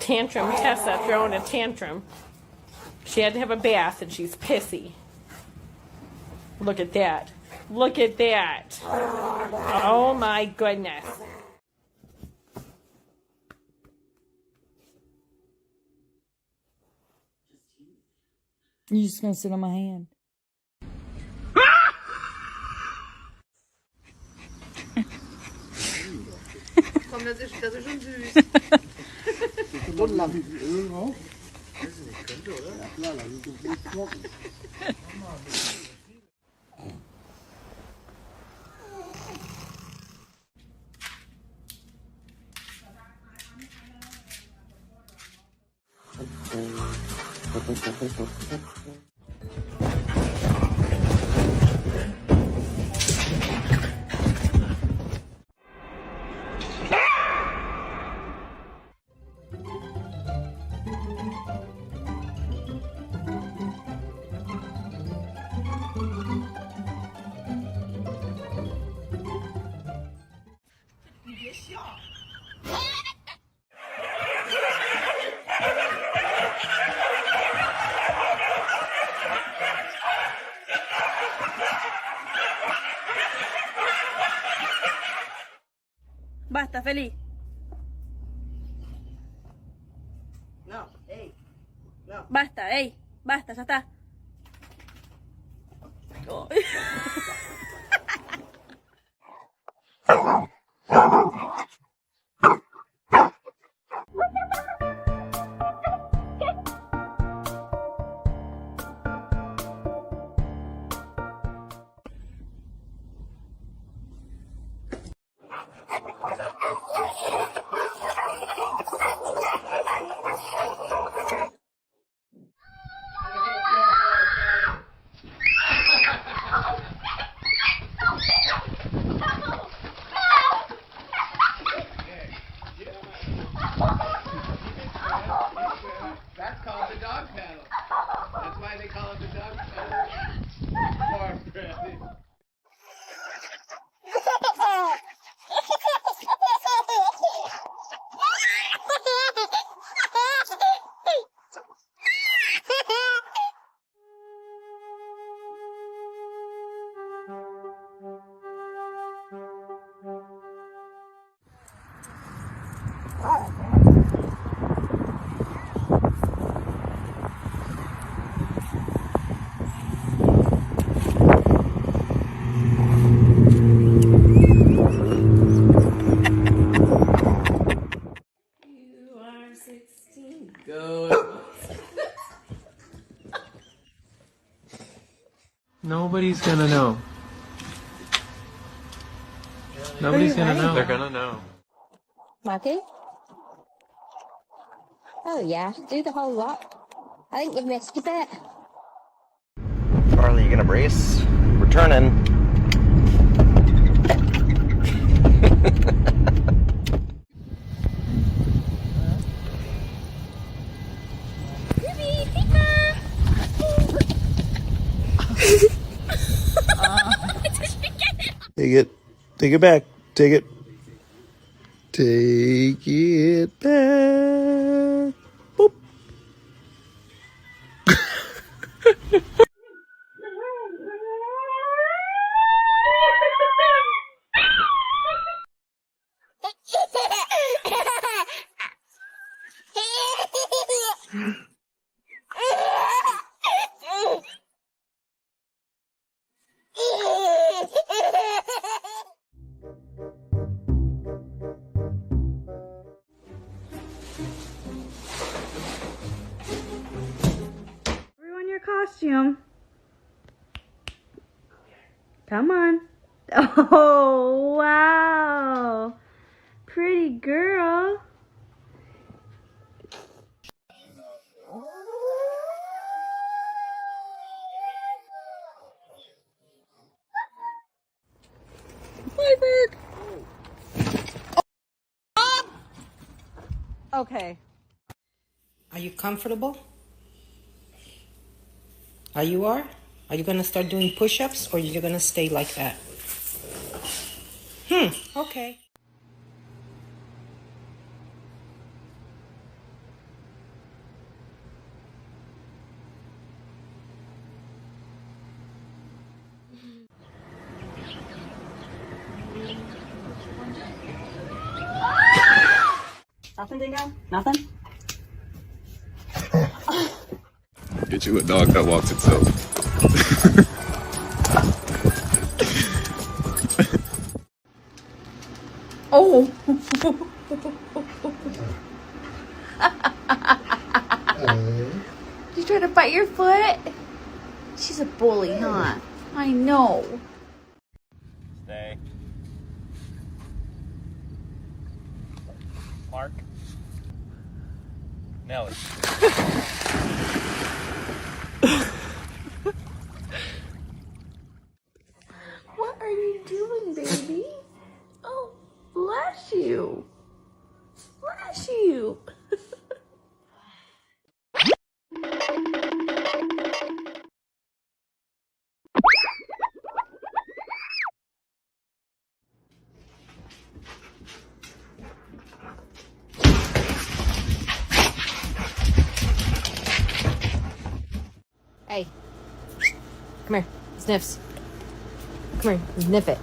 Tantrum, Tessa throwing a tantrum. She had to have a bath and she's pissy. Look at that. Look at that. Oh my goodness. You just gonna sit on my hand. Komm, das ist schon süß. Könnte, oder? Ja, klar, das ist so gut trocken. Basta, feliz. No, ey. No. Basta, ey. Basta, ya está. Oh. That's called the dog paddle. That's why they call it the dog paddle. Poor Freddy. Nobody's gonna know. Nobody's gonna know. They're gonna know. Marky? Oh yeah, do the whole lot. I think you've missed a bit. Charlie, you gonna brace? We're turning. Take it. Take it back. Take it. Take it back. Boop. Everyone your costume. Come on. Oh, wow. Pretty girl. Okay. Are you comfortable? Are you? Are you gonna start doing push-ups or you're gonna stay like that? Okay. Nothing, Dingo? Nothing? Get you a dog that walks itself. Oh. You trying to bite your foot? She's a bully, huh? I know. Stay. Mark. Nelly. What are you doing, baby? Oh, bless you. Bless you. Hey. Come here. Sniffs. Come here. Sniff it.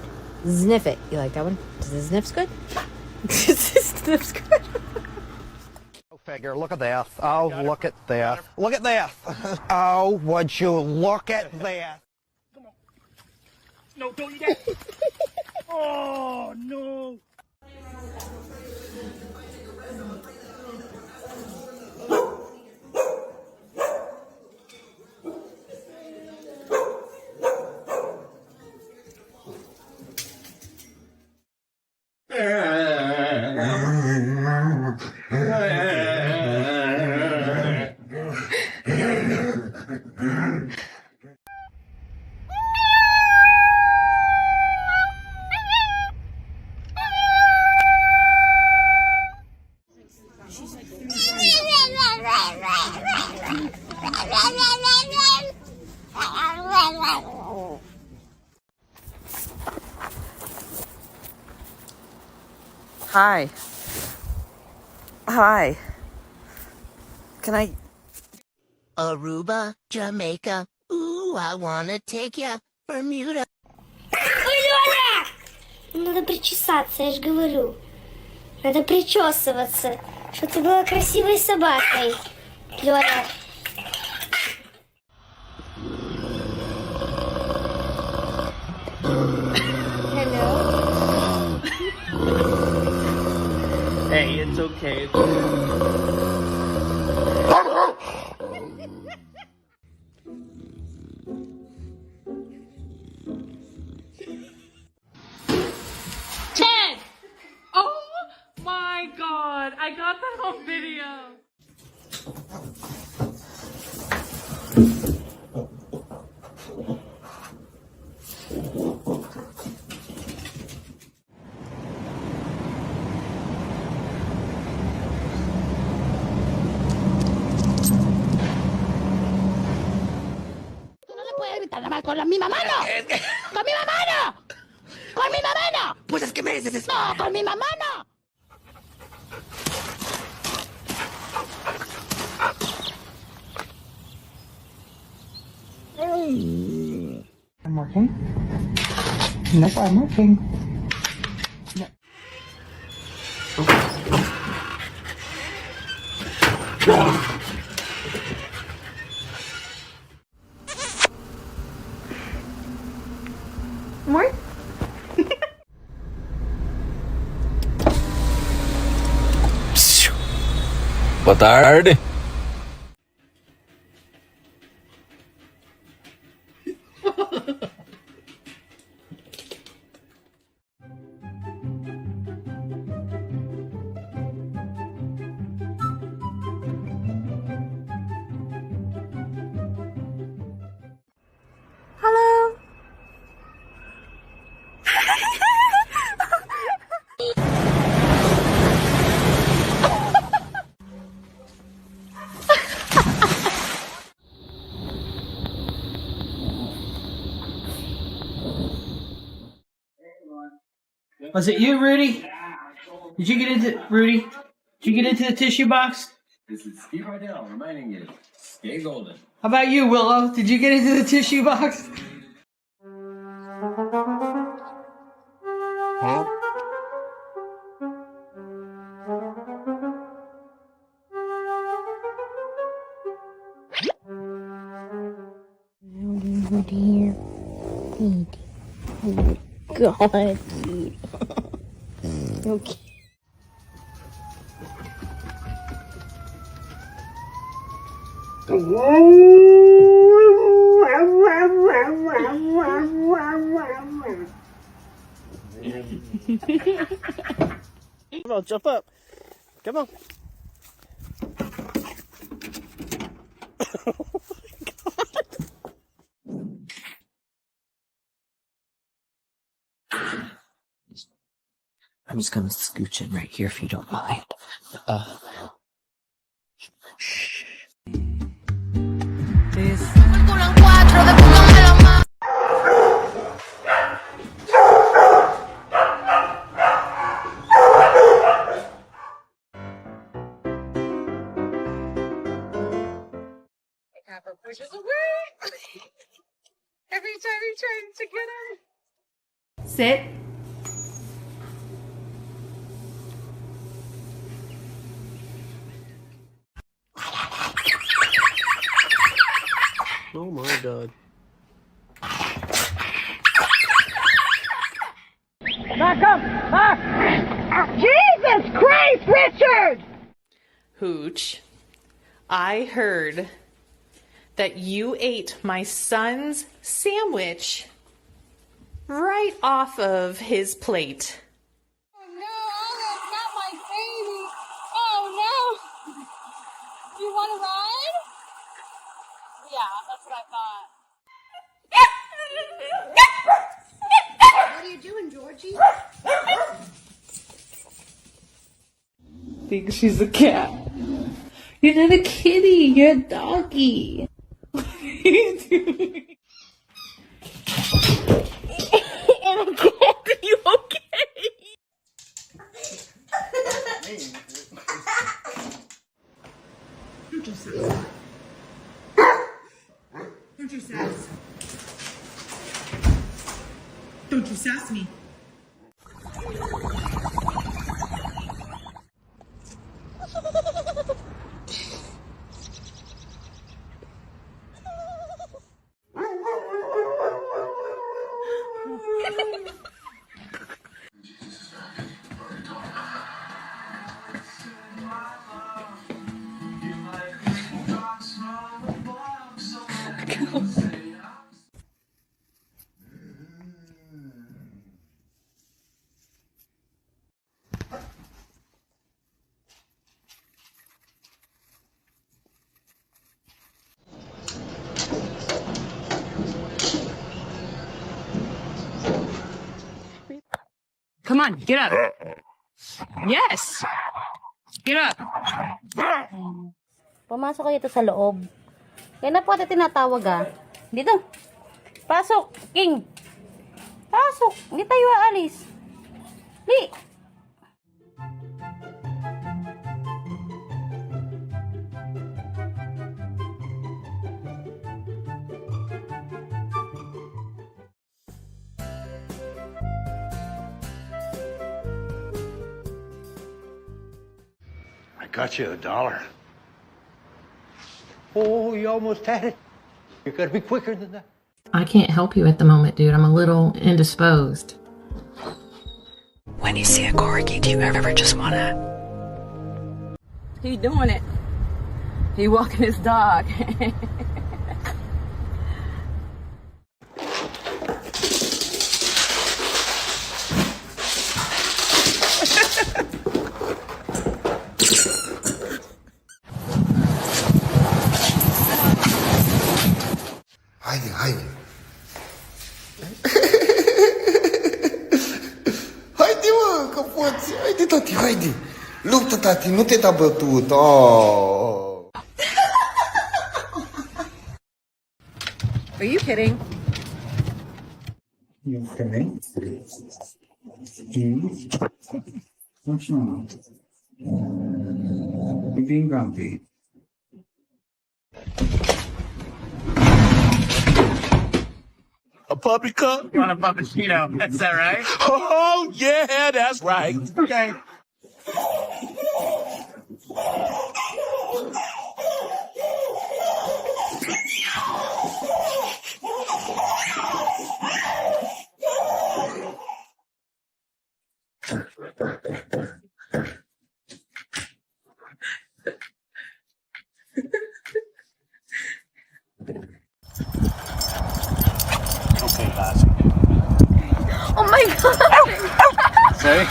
Sniff it. You like that one? Does the sniffs good? Does the sniffs good? Go figure. Look at this. Oh, look at this. Look at this. Oh, would you look at this? No, don't eat that. Oh, no. Hi. Hi. Can I... Aruba, Jamaica. Ooh, I wanna take ya. Bermuda. Надо причесаться, я же говорю. Надо причесываться, чтобы ты была красивой собакой, Лёля. Hey, it's okay. Ted! Oh my god, I got that on video. Con la misma mano. Con mi mamá no. Con mi mamá no. Pues es que me dices eso. No, con mi mamá no. I'm working. Nope, I'm working. More? Boa tarde. Hello? Was it you, Rudy? Did you get into Rudy? Did you get into the tissue box? This is Steve Ardell reminding you, stay golden. How about you, Willow? Did you get into the tissue box? Huh? Oh dear. Oh God. Okay. Come on, jump up. Come on. I'm just gonna scooch in right here if you don't mind. Papa pushes away every time he tries to get him. Sit. Oh my God. Back up! Back! Jesus Christ, Richard! Hooch, I heard that you ate my son's sandwich right off of his plate. Oh no, that's not my baby! Oh no! You want to ride? Yeah, that's what I thought. What are you doing, Georgie? Think she's a cat. You're not a kitty, you're a doggy. What are you doing? Oh my God, are you okay? Don't you sass. Don't you sass me. Come on, get up. Yes. Get up. Pumasok kayo dito sa loob. Kaya na po ito tinatawag Dito. Pasok, King. Pasok. Hindi tayo aalis. Di. I got you $1. Oh, you almost had it. You gotta be quicker than that. I can't help you at the moment, dude. I'm a little indisposed. When you see a corgi, do you ever just wanna... He doing it. He walking his dog. Haydi haydi. Haydi mă, că poți. Haydi tati, haydi. Luptă tati, nu te-a bătut. Oh. Are you kidding? You okay? What's wrong? You're being grumpy. A puppy cup? You want a puppuccino? That's that right? Oh, yeah, that's right. Okay. okay?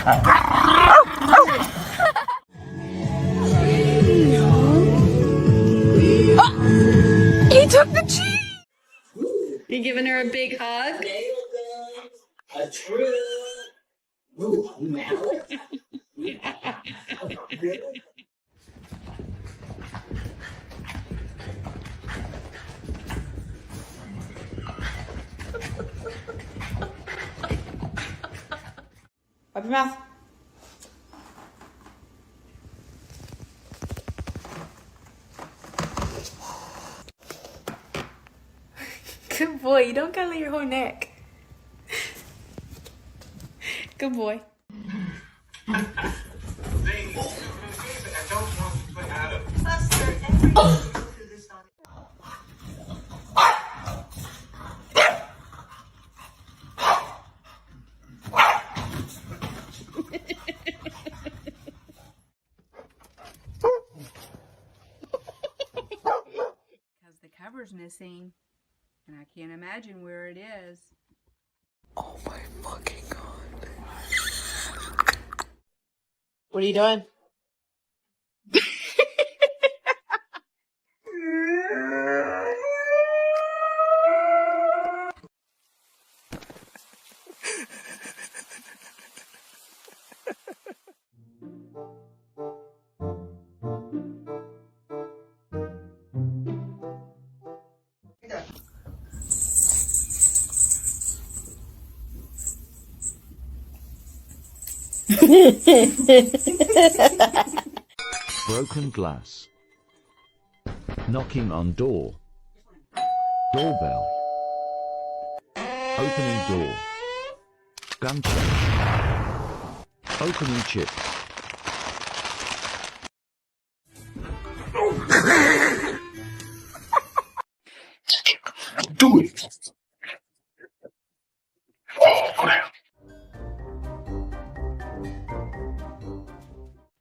He took the cheese! You giving her a big hug? A true. Wipe your mouth. Good boy, you don't gotta let your whole neck. Good boy. Because the cover's missing, and I can't imagine where it is. Oh my fucking god. What are you doing? Broken glass. Knocking on door. Doorbell. Opening door. Gunshot. Opening chips. Do it.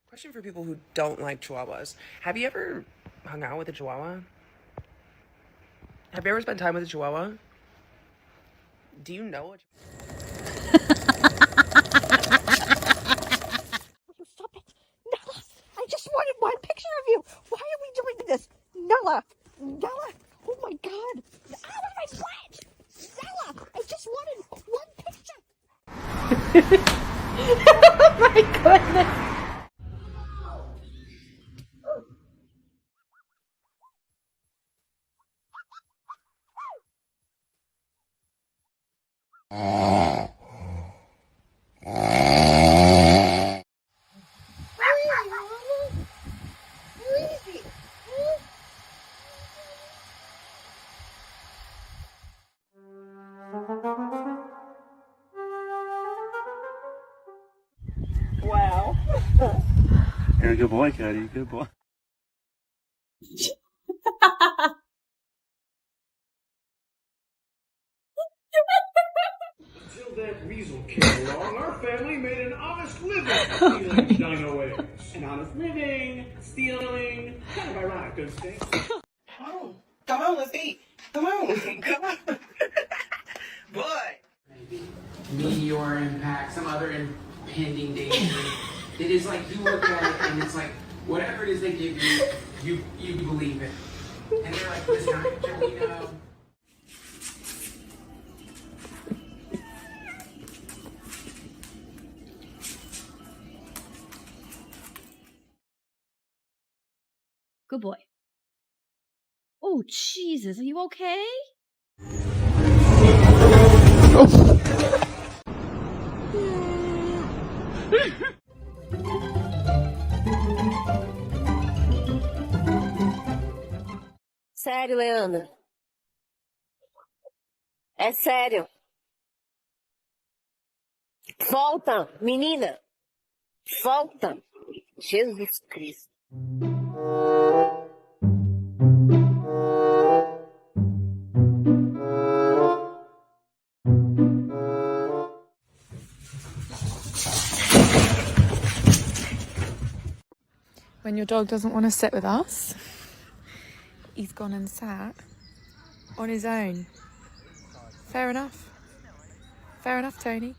Question for people who don't like chihuahuas. Have you ever hung out with a chihuahua? Have you ever spent time with a chihuahua? Do you know a Stop it! Nella! I just wanted one picture of you! Why are we doing this? Nella! Nella! Oh my god! Ow, my butt! Nella! I just wanted one picture! Oh my goodness! Wow. You're a good boy, Cody. Good boy. Until that weasel came along, our family made an honest living stealing dino eggs. An honest living, stealing, kind of ironic, don't you think? Come on, let's eat. Come on. Come on. Boy. Meteor impact, some other impending danger. It is like you look at it and it's like whatever it is they give you, you believe it. And they're like, listen, we know. Good boy. Oh, Jesus, are you okay? Sério, Leandro. É sério. Volta, menina. Volta. Jesus Cristo. When your dog doesn't want to sit with us, he's gone and sat on his own. Fair enough. Fair enough, Tony.